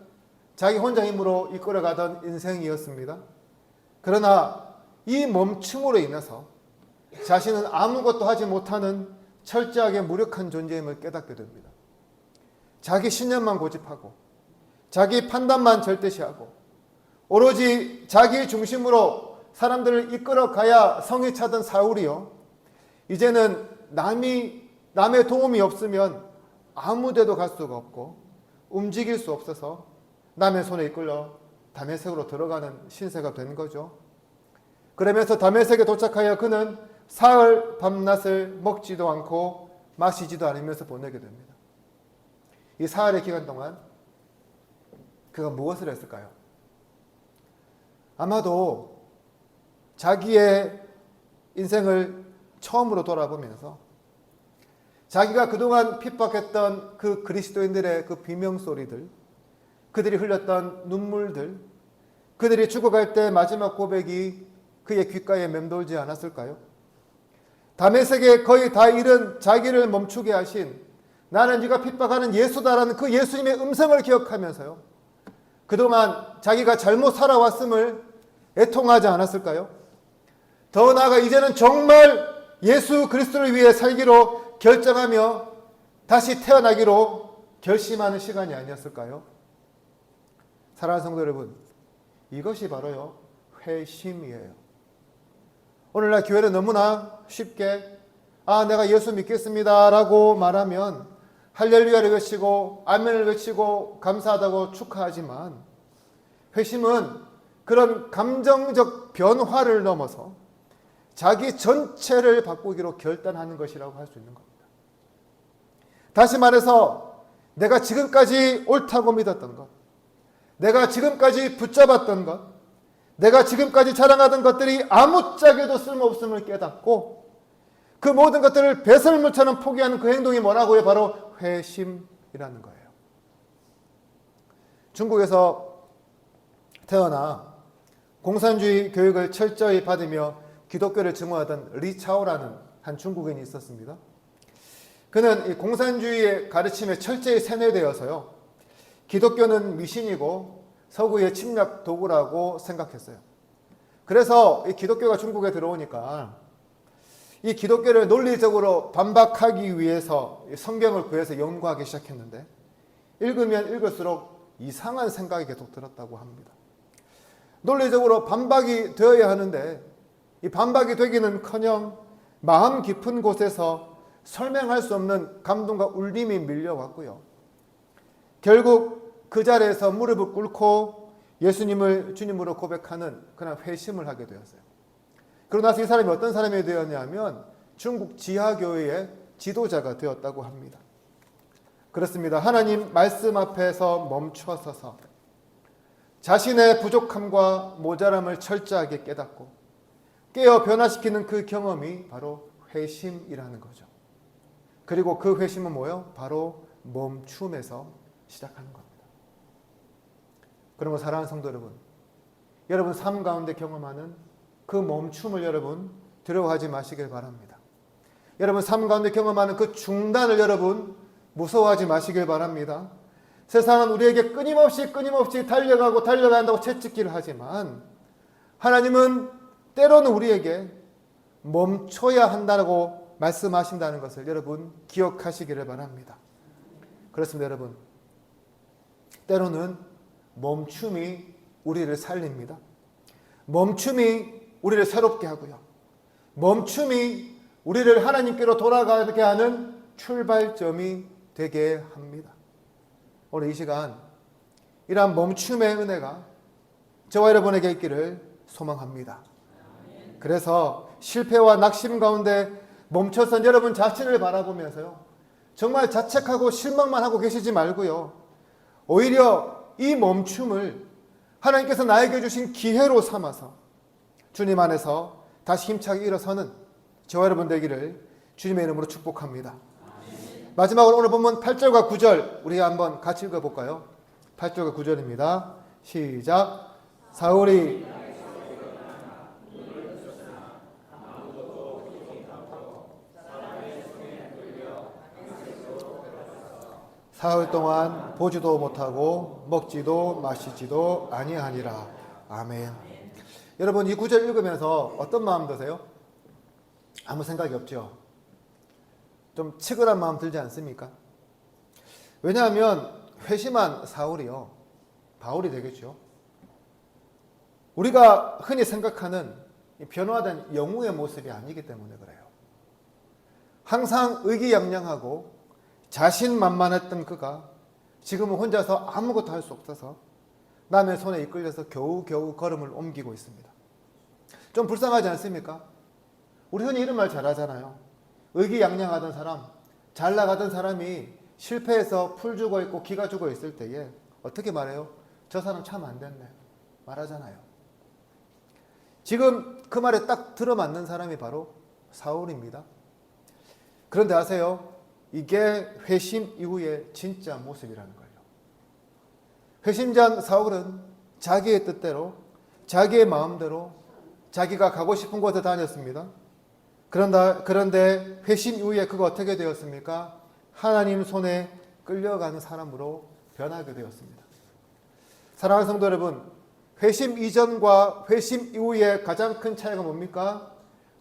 [SPEAKER 2] 자기 혼자 힘으로 이끌어가던 인생이었습니다. 그러나 이 멈춤으로 인해서 자신은 아무것도 하지 못하는 철저하게 무력한 존재임을 깨닫게 됩니다. 자기 신념만 고집하고 자기 판단만 절대시하고 오로지 자기 중심으로 사람들을 이끌어가야 성이 차던 사울이요, 이제는 남의 도움이 없으면 아무 데도 갈 수가 없고 움직일 수 없어서 남의 손에 이끌려 다메섹으로 들어가는 신세가 된 거죠. 그러면서 다메섹에 도착하여 그는 사흘 밤낮을 먹지도 않고 마시지도 않으면서 보내게 됩니다. 이 사흘의 기간 동안 그가 무엇을 했을까요? 아마도 자기의 인생을 처음으로 돌아보면서 자기가 그동안 핍박했던 그 그리스도인들의 그 비명소리들, 그들이 흘렸던 눈물들, 그들이 죽어갈 때 마지막 고백이 그의 귓가에 맴돌지 않았을까요? 다메섹에 거의 다 잃은 자기를 멈추게 하신 나는 네가 핍박하는 예수다라는 그 예수님의 음성을 기억하면서요, 그동안 자기가 잘못 살아왔음을 애통하지 않았을까요? 더 나아가 이제는 정말 예수 그리스도를 위해 살기로 결정하며 다시 태어나기로 결심하는 시간이 아니었을까요? 사랑하는 성도 여러분, 이것이 바로요 회심이에요. 오늘날 교회는 너무나 쉽게 내가 예수 믿겠습니다 라고 말하면 할렐루야를 외치고 아멘을 외치고 감사하다고 축하하지만, 회심은 그런 감정적 변화를 넘어서 자기 전체를 바꾸기로 결단하는 것이라고 할 수 있는 겁니다. 다시 말해서 내가 지금까지 옳다고 믿었던 것, 내가 지금까지 붙잡았던 것, 내가 지금까지 자랑하던 것들이 아무짝에도 쓸모없음을 깨닫고 그 모든 것들을 배설물처럼 포기하는 그 행동이 뭐라고요? 바로 회심이라는 거예요. 중국에서 태어나 공산주의 교육을 철저히 받으며 기독교를 증오하던 리차오라는 한 중국인이 있었습니다. 그는 이 공산주의의 가르침에 철저히 세뇌되어서요, 기독교는 미신이고 서구의 침략 도구라고 생각했어요. 그래서 이 기독교가 중국에 들어오니까 이 기독교를 논리적으로 반박하기 위해서 성경을 구해서 연구하기 시작했는데, 읽으면 읽을수록 이상한 생각이 계속 들었다고 합니다. 논리적으로 반박이 되어야 하는데 이 반박이 되기는커녕 마음 깊은 곳에서 설명할 수 없는 감동과 울림이 밀려왔고요, 결국 그 자리에서 무릎을 꿇고 예수님을 주님으로 고백하는 그런 회심을 하게 되었어요. 그러고 나서 이 사람이 어떤 사람이 되었냐면 중국 지하교회의 지도자가 되었다고 합니다. 그렇습니다. 하나님 말씀 앞에서 멈춰서서 자신의 부족함과 모자람을 철저하게 깨닫고 깨어 변화시키는 그 경험이 바로 회심이라는 거죠. 그리고 그 회심은 뭐예요? 바로 멈춤에서 시작하는 겁니다. 그러면 사랑하는 성도 여러분, 여러분 삶 가운데 경험하는 그 멈춤을 여러분 두려워하지 마시길 바랍니다. 여러분 삶 가운데 경험하는 그 중단을 여러분 무서워하지 마시길 바랍니다. 세상은 우리에게 끊임없이 달려가고 달려간다고 채찍질을 하지만 하나님은 때로는 우리에게 멈춰야 한다고 말씀하신다는 것을 여러분 기억하시기를 바랍니다. 그렇습니다. 여러분, 때로는 멈춤이 우리를 살립니다. 멈춤이 우리를 새롭게 하고요, 멈춤이 우리를 하나님께로 돌아가게 하는 출발점이 되게 합니다. 오늘 이 시간 이러한 멈춤의 은혜가 저와 여러분에게 있기를 소망합니다. 그래서 실패와 낙심 가운데 멈춰선 여러분 자신을 바라보면서요, 정말 자책하고 실망만 하고 계시지 말고요, 오히려 이 멈춤을 하나님께서 나에게 주신 기회로 삼아서 주님 안에서 다시 힘차게 일어서는 저와 여러분 되기를 주님의 이름으로 축복합니다. 마지막으로 오늘 본문 8절과 9절 우리 한번 같이 읽어볼까요? 8절과 9절입니다. 시작. 사울이 사흘 동안 보지도 못하고 먹지도 마시지도 아니하니라. 아멘. 여러분 이 구절 읽으면서 어떤 마음 드세요? 아무 생각이 없죠. 좀 치근한 마음 들지 않습니까? 왜냐하면 회심한 사울이요, 바울이 되겠죠. 우리가 흔히 생각하는 변화된 영웅의 모습이 아니기 때문에 그래요. 항상 의기양양하고 자신만만했던 그가 지금은 혼자서 아무것도 할 수 없어서 남의 손에 이끌려서 겨우겨우 걸음을 옮기고 있습니다. 좀 불쌍하지 않습니까? 우리 흔히 이런 말 잘하잖아요. 의기양양하던 사람, 잘 나가던 사람이 실패해서 풀 죽어 있고 기가 죽어 있을 때에 어떻게 말해요? 저 사람 참 안 됐네 말하잖아요. 지금 그 말에 딱 들어맞는 사람이 바로 사울입니다. 그런데 아세요? 이게 회심 이후의 진짜 모습이라는 거예요. 회심장 사울은 자기의 뜻대로 자기의 마음대로 자기가 가고 싶은 곳에 다녔습니다. 그런데 회심 이후에 그가 어떻게 되었습니까? 하나님 손에 끌려가는 사람으로 변하게 되었습니다. 사랑하는 성도 여러분, 회심 이전과 회심 이후의 가장 큰 차이가 뭡니까?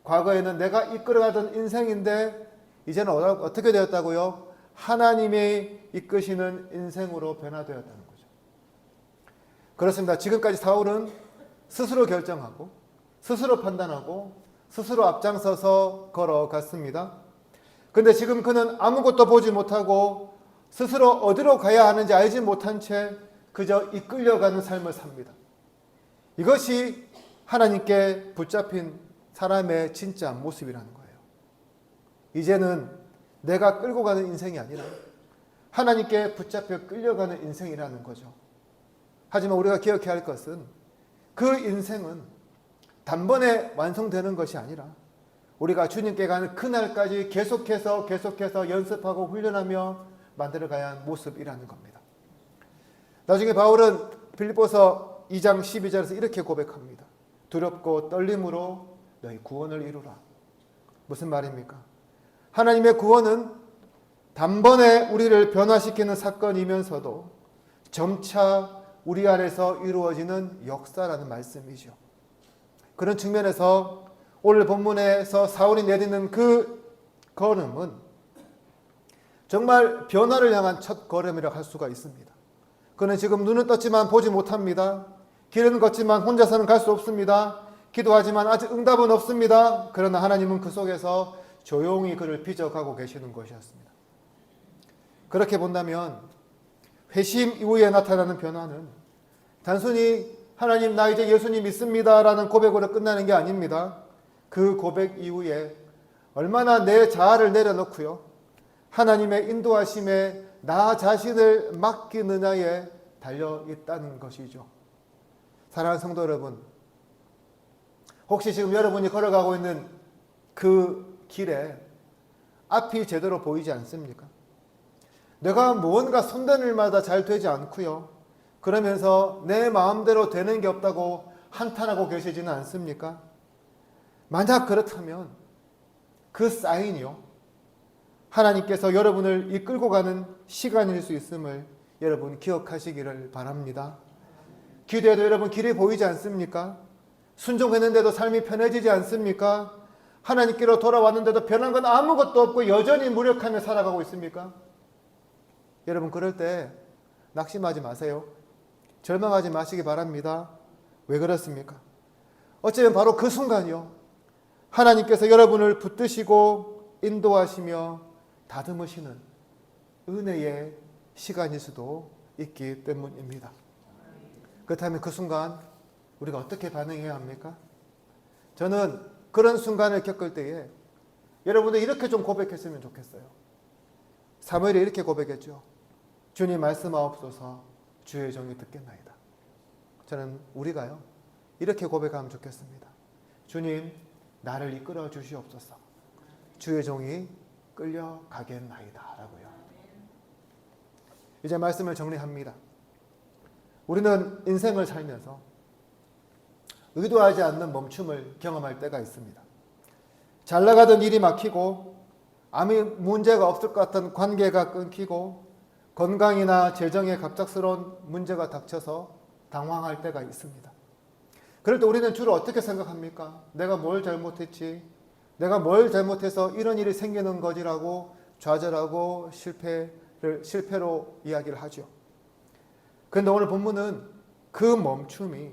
[SPEAKER 2] 과거에는 내가 이끌어가던 인생인데 이제는 어떻게 되었다고요? 하나님이 이끄시는 인생으로 변화되었다는 거죠. 그렇습니다. 지금까지 사울은 스스로 결정하고 스스로 판단하고 스스로 앞장서서 걸어갔습니다. 그런데 지금 그는 아무것도 보지 못하고 스스로 어디로 가야 하는지 알지 못한 채 그저 이끌려가는 삶을 삽니다. 이것이 하나님께 붙잡힌 사람의 진짜 모습이라는 거예요. 이제는 내가 끌고 가는 인생이 아니라 하나님께 붙잡혀 끌려가는 인생이라는 거죠. 하지만 우리가 기억해야 할 것은 그 인생은 단번에 완성되는 것이 아니라 우리가 주님께 가는 그날까지 계속해서 연습하고 훈련하며 만들어가야 하는 모습이라는 겁니다. 나중에 바울은 빌립보서 2장 12절에서 이렇게 고백합니다. 두렵고 떨림으로 너희 구원을 이루라. 무슨 말입니까? 하나님의 구원은 단번에 우리를 변화시키는 사건이면서도 점차 우리 안에서 이루어지는 역사라는 말씀이죠. 그런 측면에서 오늘 본문에서 사울이 내딛는 그 걸음은 정말 변화를 향한 첫 걸음이라고 할 수가 있습니다. 그는 지금 눈은 떴지만 보지 못합니다. 길은 걷지만 혼자서는 갈 수 없습니다. 기도하지만 아직 응답은 없습니다. 그러나 하나님은 그 속에서 조용히 그를 빚어가고 계시는 것이었습니다. 그렇게 본다면 회심 이후에 나타나는 변화는 단순히 하나님 나 이제 예수님 믿습니다 라는 고백으로 끝나는 게 아닙니다. 그 고백 이후에 얼마나 내 자아를 내려놓고요, 하나님의 인도하심에 나 자신을 맡기느냐에 달려있다는 것이죠. 사랑하는 성도 여러분, 혹시 지금 여러분이 걸어가고 있는 그 길에 앞이 제대로 보이지 않습니까? 내가 무언가 손대는 일마다 잘 되지 않고요, 그러면서 내 마음대로 되는 게 없다고 한탄하고 계시지는 않습니까? 만약 그렇다면 그 사인이요, 하나님께서 여러분을 이끌고 가는 시간일 수 있음을 여러분 기억하시기를 바랍니다. 기도해도 여러분 길이 보이지 않습니까? 순종했는데도 삶이 편해지지 않습니까? 하나님께로 돌아왔는데도 변한 건 아무것도 없고 여전히 무력하며 살아가고 있습니까? 여러분 그럴 때 낙심하지 마세요. 절망하지 마시기 바랍니다. 왜 그렇습니까? 어쩌면 바로 그 순간이요, 하나님께서 여러분을 붙드시고 인도하시며 다듬으시는 은혜의 시간일 수도 있기 때문입니다. 그렇다면 그 순간 우리가 어떻게 반응해야 합니까? 저는 그런 순간을 겪을 때에 여러분들 이렇게 좀 고백했으면 좋겠어요. 사무엘이 이렇게 고백했죠. 주님 말씀하옵소서, 주의 종이 듣겠나이다. 저는 우리가요 이렇게 고백하면 좋겠습니다. 주님 나를 이끌어 주시옵소서, 주의 종이 끌려가겠나이다 라고요. 이제 말씀을 정리합니다. 우리는 인생을 살면서 의도하지 않는 멈춤을 경험할 때가 있습니다. 잘 나가던 일이 막히고 아무 문제가 없을 것 같은 관계가 끊기고 건강이나 재정에 갑작스러운 문제가 닥쳐서 당황할 때가 있습니다. 그럴 때 우리는 주로 어떻게 생각합니까? 내가 뭘 잘못했지? 내가 뭘 잘못해서 이런 일이 생기는 거지라고 좌절하고 실패로 이야기를 하죠. 그런데 오늘 본문은 그 멈춤이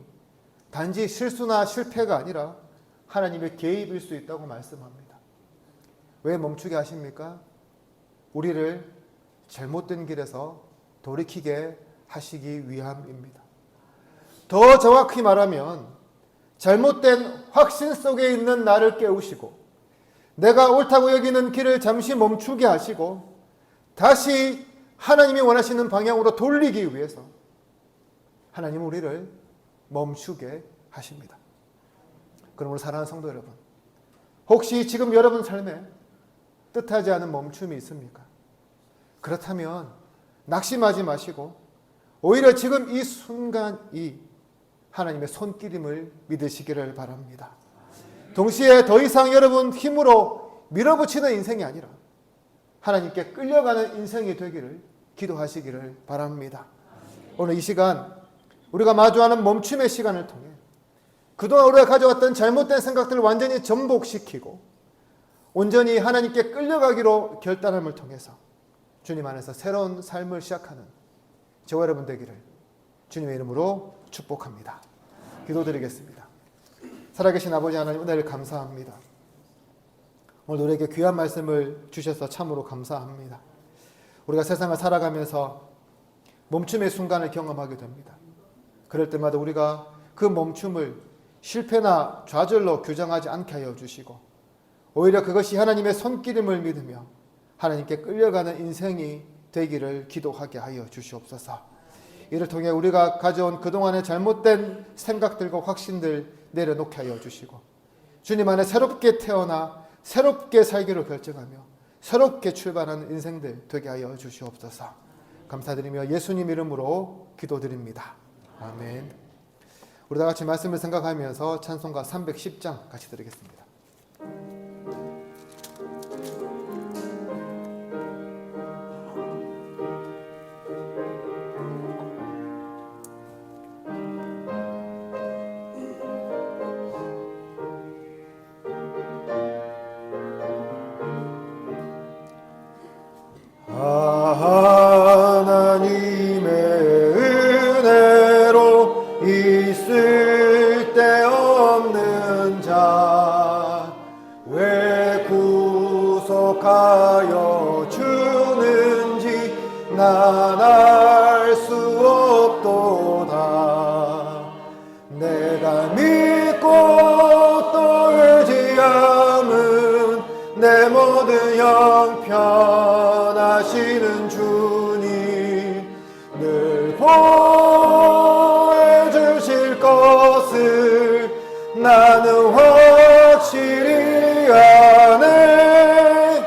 [SPEAKER 2] 단지 실수나 실패가 아니라 하나님의 개입일 수 있다고 말씀합니다. 왜 멈추게 하십니까? 우리를 잘못된 길에서 돌이키게 하시기 위함입니다. 더 정확히 말하면 잘못된 확신 속에 있는 나를 깨우시고 내가 옳다고 여기는 길을 잠시 멈추게 하시고 다시 하나님이 원하시는 방향으로 돌리기 위해서 하나님은 우리를 멈추게 하십니다. 그럼 우리 사랑하는 성도 여러분, 혹시 지금 여러분 삶에 뜻하지 않은 멈춤이 있습니까? 그렇다면 낙심하지 마시고 오히려 지금 이 순간이 하나님의 손길임을 믿으시기를 바랍니다. 동시에 더 이상 여러분 힘으로 밀어붙이는 인생이 아니라 하나님께 끌려가는 인생이 되기를 기도하시기를 바랍니다. 오늘 이 시간 우리가 마주하는 멈춤의 시간을 통해 그동안 우리가 가져왔던 잘못된 생각들을 완전히 전복시키고 온전히 하나님께 끌려가기로 결단함을 통해서 주님 안에서 새로운 삶을 시작하는 저와 여러분 되기를 주님의 이름으로 축복합니다. 기도드리겠습니다. 살아계신 아버지 하나님, 은혜를 감사합니다. 오늘 우리에게 귀한 말씀을 주셔서 참으로 감사합니다. 우리가 세상을 살아가면서 멈춤의 순간을 경험하게 됩니다. 그럴 때마다 우리가 그 멈춤을 실패나 좌절로 규정하지 않게 하여 주시고 오히려 그것이 하나님의 손길임을 믿으며 하나님께 끌려가는 인생이 되기를 기도하게 하여 주시옵소서. 이를 통해 우리가 가져온 그동안의 잘못된 생각들과 확신들 내려놓게 하여 주시고 주님 안에 새롭게 태어나 새롭게 살기로 결정하며 새롭게 출발하는 인생들 되게 하여 주시옵소서. 감사드리며 예수님 이름으로 기도드립니다. 아멘. 우리 다 같이 말씀을 생각하면서 찬송가 310장 같이 드리겠습니다. 하나님의 은혜로 있을 데 없는 자 왜 구속하여 주는지 난 알 수 없도다. 내가 믿고 또 의지함은 내 모든 형편하시는 주님 늘 보여주실 것을 나는 확실히 아네.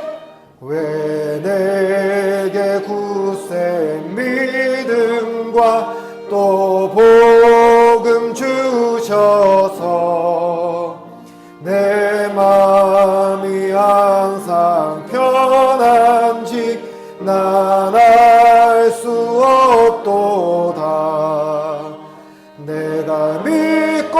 [SPEAKER 2] 왜 내게 굳센 믿음과 또 복음 주셔서 내 마음이 항상 편한지 난 알 수 없도다. 내가 믿고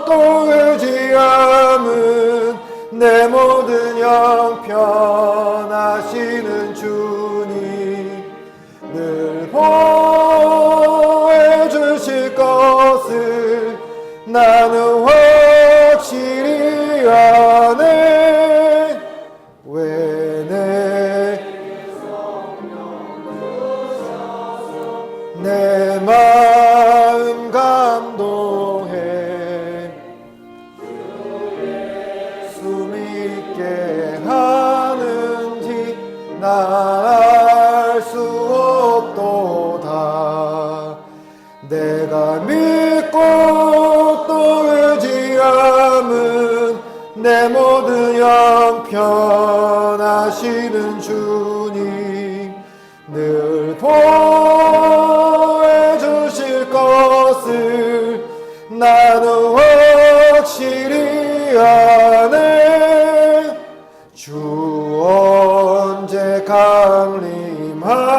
[SPEAKER 2] 또 의지함은 내 모든 형편하시는 주님 늘 보여주실 것을 나는 확실히 아네. 왜 내 마음 감동해 숨 있게 하는지 난 알 수 없도다. 내가 믿고 또 의지함은 내 모든 형편하시는 주님 늘 보여주실 것을 나는 확실히 아네. 주 언제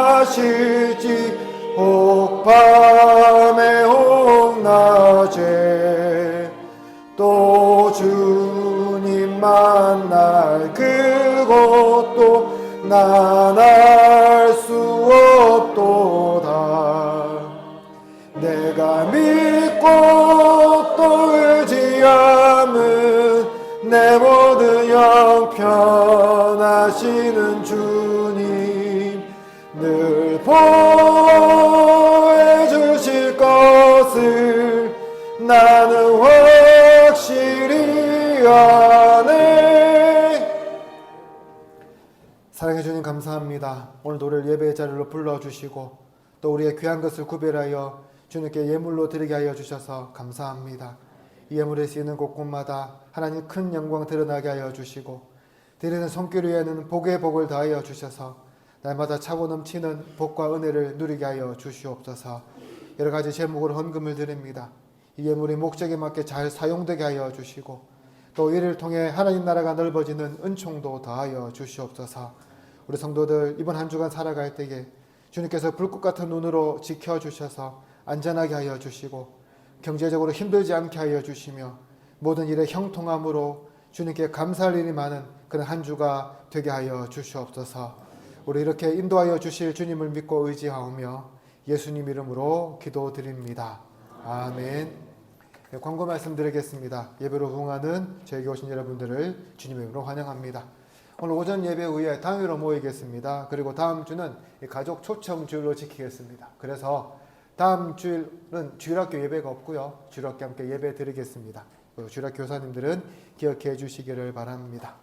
[SPEAKER 2] 강림하실지 혹 밤에 혹 낮에 또 주님 만날 그것도 난 알 수 없도다. 내가 믿고 또 의지함은 내 모든 형편 보여주실 것을 나는 확실히 아네. 사랑해 주님 감사합니다. 오늘 노래를 예배의 자리로 불러주시고 또 우리의 귀한 것을 구별하여 주님께 예물로 드리게 하여 주셔서 감사합니다. 이 예물에 쓰이는 곳곳마다 하나님 큰 영광 드러나게 하여 주시고 드리는 손길 위에는 복의 복을 더하여 주셔서 날마다 차고 넘치는 복과 은혜를 누리게 하여 주시옵소서. 여러 가지 제목으로 헌금을 드립니다. 이 예물이 목적에 맞게 잘 사용되게 하여 주시고 또 이를 통해 하나님 나라가 넓어지는 은총도 더하여 주시옵소서. 우리 성도들 이번 한 주간 살아갈 때에 주님께서 불꽃 같은 눈으로 지켜주셔서 안전하게 하여 주시고 경제적으로 힘들지 않게 하여 주시며 모든 일에 형통함으로 주님께 감사할 일이 많은 그런 한 주가 되게 하여 주시옵소서. 우리 이렇게 인도하여 주실 주님을 믿고 의지하오며 예수님 이름으로 기도드립니다. 아멘. 광고 말씀드리겠습니다. 예배로 응하는 저에게 오신 여러분들을 주님의 이름으로 환영합니다. 오늘 오전 예배 후에 당회로 모이겠습니다. 그리고 다음 주는 가족 초청 주일로 지키겠습니다. 그래서 다음 주일은 주일학교 예배가 없고요. 주일학교 함께 예배 드리겠습니다. 주일학교 교사님들은 기억해 주시기를 바랍니다.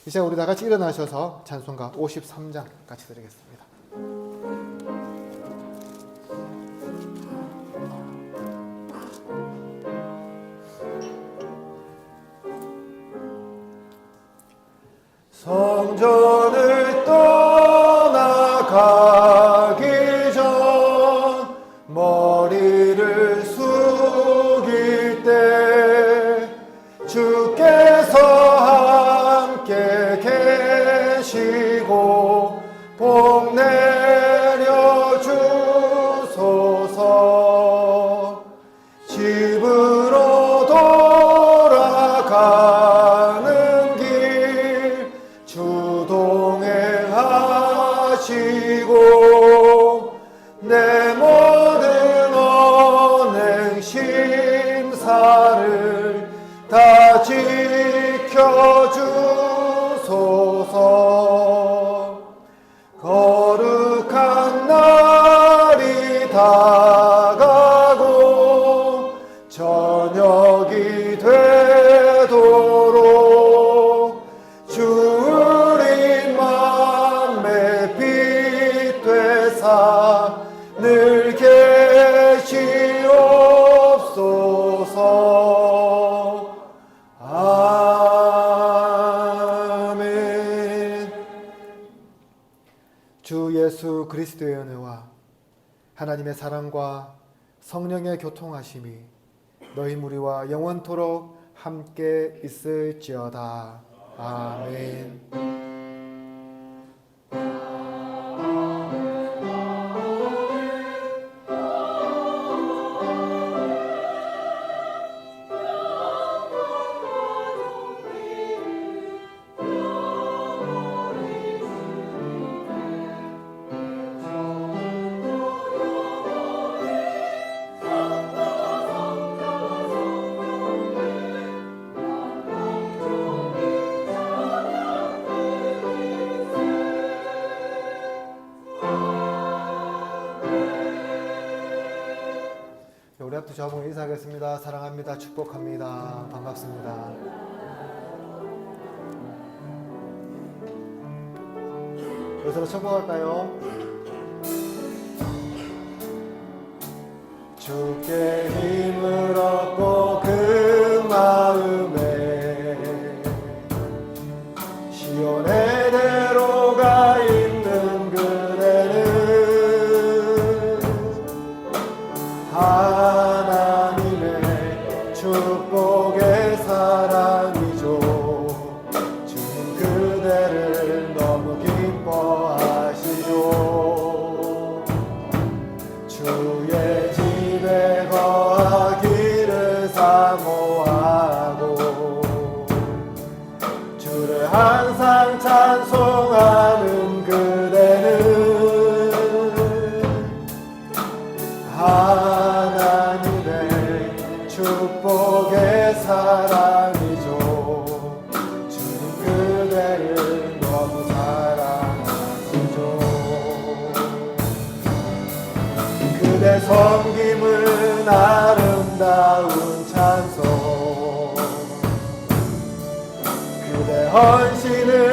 [SPEAKER 2] 이 시간 우리 다 같이 일어나셔서 찬송가 53장 같이 드리겠습니다. 성전을 떠나가기 전 머리를 숙일 때 주께서 함께 계시고 복 내려 주소서. 집으로 돌아가는 길 주동행하시고 내 모든 언행 심사를 다 지켜주소서. 거룩한 날이 다가고 저녁이 되도록 주님 맘에 빛 되사 늘 계시옵소서. 아멘. 주 예수 그리스도의 은혜와 하나님의 사랑과 성령의 교통하심이 너희 무리와 영원토록 함께 있을지어다. 아멘. 우리 앞에 저하고 인사하겠습니다. 사랑합니다. 축복합니다. 반갑습니다. 여기서 청구할까요? 주께 힘을 얻고 그 마음에 시온의 대로가 있는 그대는 하나님의 축복의 사랑이죠. 주님 그대를 너무 기뻐하시죠. 주의 집에 거 그대 섬김은 아름다운 찬송 그대 헌신은